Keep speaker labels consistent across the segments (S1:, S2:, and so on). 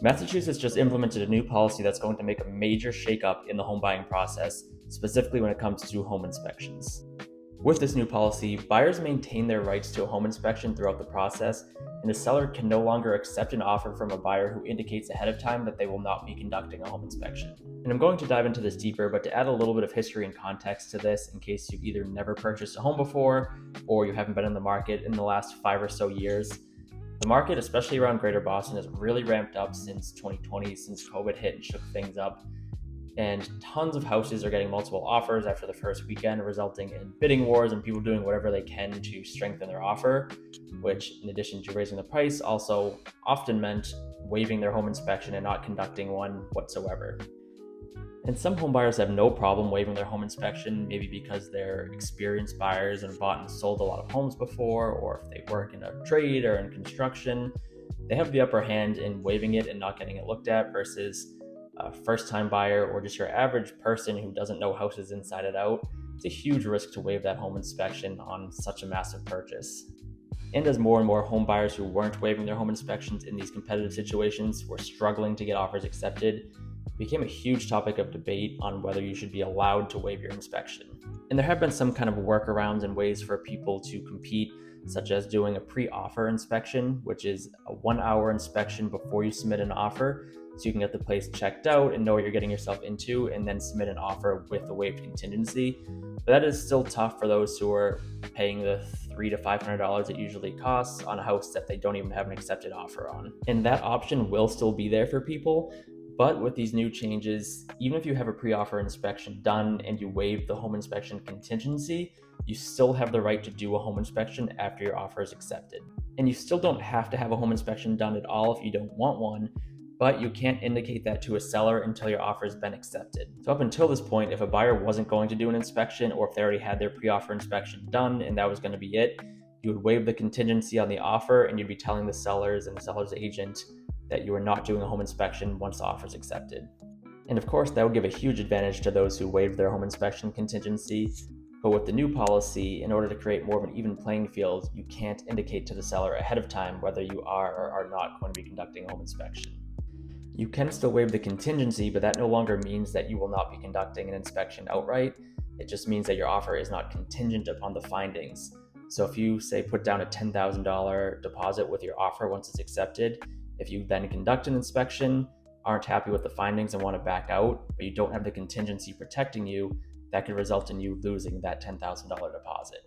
S1: Massachusetts just implemented a new policy that's going to make a major shakeup in the home buying process, specifically when it comes to home inspections. With this new policy, buyers maintain their rights to a home inspection throughout the process, and the seller can no longer accept an offer from a buyer who indicates ahead of time that they will not be conducting a home inspection. And I'm going to dive into this deeper, but to add a little bit of history and context to this, in case you've either never purchased a home before or you haven't been in the market in the last 5 or so years, the market, especially around Greater Boston, has really ramped up since 2020, since COVID hit and shook things up. And tons of houses are getting multiple offers after the first weekend, resulting in bidding wars and people doing whatever they can to strengthen their offer, which, in addition to raising the price, also often meant waiving their home inspection and not conducting one whatsoever. And some home buyers have no problem waiving their home inspection, maybe because they're experienced buyers and have bought and sold a lot of homes before, or if they work in a trade or in construction, they have the upper hand in waiving it and not getting it looked at versus a first-time buyer or just your average person who doesn't know houses inside and out. It's a huge risk to waive that home inspection on such a massive purchase. And as more and more home buyers who weren't waiving their home inspections in these competitive situations were struggling to get offers accepted, it became a huge topic of debate on whether you should be allowed to waive your inspection. And there have been some kind of workarounds and ways for people to compete, such as doing a pre-offer inspection, which is a 1-hour inspection before you submit an offer, so you can get the place checked out and know what you're getting yourself into, and then submit an offer with a waived contingency. But that is still tough for those who are paying the $300 to $500 it usually costs on a house that they don't even have an accepted offer on. And that option will still be there for people, but with these new changes, even if you have a pre-offer inspection done and you waive the home inspection contingency, you still have the right to do a home inspection after your offer is accepted. And you still don't have to have a home inspection done at all if you don't want one, but you can't indicate that to a seller until your offer has been accepted. So up until this point, if a buyer wasn't going to do an inspection, or if they already had their pre-offer inspection done and that was going to be it, you would waive the contingency on the offer and you'd be telling the sellers and the seller's agent that you are not doing a home inspection once the offer is accepted. And of course, that would give a huge advantage to those who waived their home inspection contingency. But with the new policy, in order to create more of an even playing field, you can't indicate to the seller ahead of time whether you are or are not going to be conducting a home inspection. You can still waive the contingency, but that no longer means that you will not be conducting an inspection outright. It just means that your offer is not contingent upon the findings. So if you, say, put down a $10,000 deposit with your offer once it's accepted, if you then conduct an inspection, aren't happy with the findings and want to back out, but you don't have the contingency protecting you, that could result in you losing that $10,000 deposit.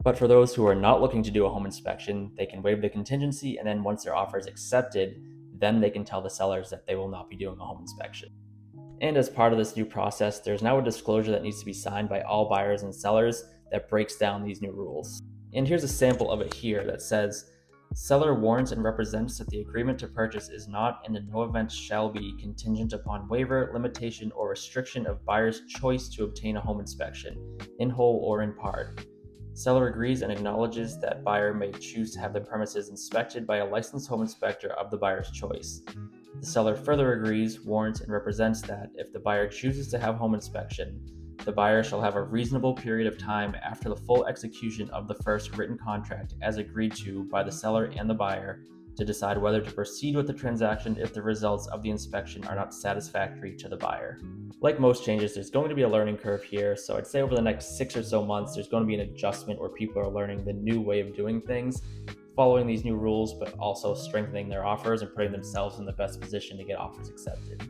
S1: But for those who are not looking to do a home inspection, they can waive the contingency, and then once their offer is accepted, then they can tell the sellers that they will not be doing a home inspection. And as part of this new process, there's now a disclosure that needs to be signed by all buyers and sellers that breaks down these new rules. And here's a sample of it here that says, "Seller warns and represents that the agreement to purchase is not and in no event shall be contingent upon waiver, limitation, or restriction of buyer's choice to obtain a home inspection, in whole or in part. Seller agrees and acknowledges that buyer may choose to have the premises inspected by a licensed home inspector of the buyer's choice. The seller further agrees, warrants, and represents that if the buyer chooses to have home inspection, the buyer shall have a reasonable period of time after the full execution of the first written contract as agreed to by the seller and the buyer to decide whether to proceed with the transaction if the results of the inspection are not satisfactory to the buyer." Like most changes, there's going to be a learning curve here, so I'd say over the next 6 or so months, there's going to be an adjustment where people are learning the new way of doing things, following these new rules, but also strengthening their offers and putting themselves in the best position to get offers accepted.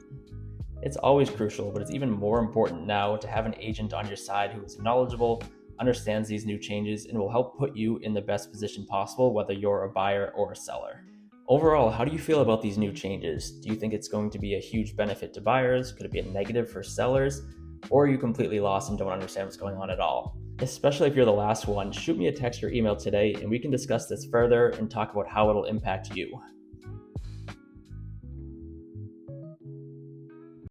S1: It's always crucial, but it's even more important now to have an agent on your side who is knowledgeable, understands these new changes, and will help put you in the best position possible, whether you're a buyer or a seller. Overall, how do you feel about these new changes? Do you think it's going to be a huge benefit to buyers? Could it be a negative for sellers? Or are you completely lost and don't understand what's going on at all? Especially if you're the last one, shoot me a text or email today and we can discuss this further and talk about how it'll impact you.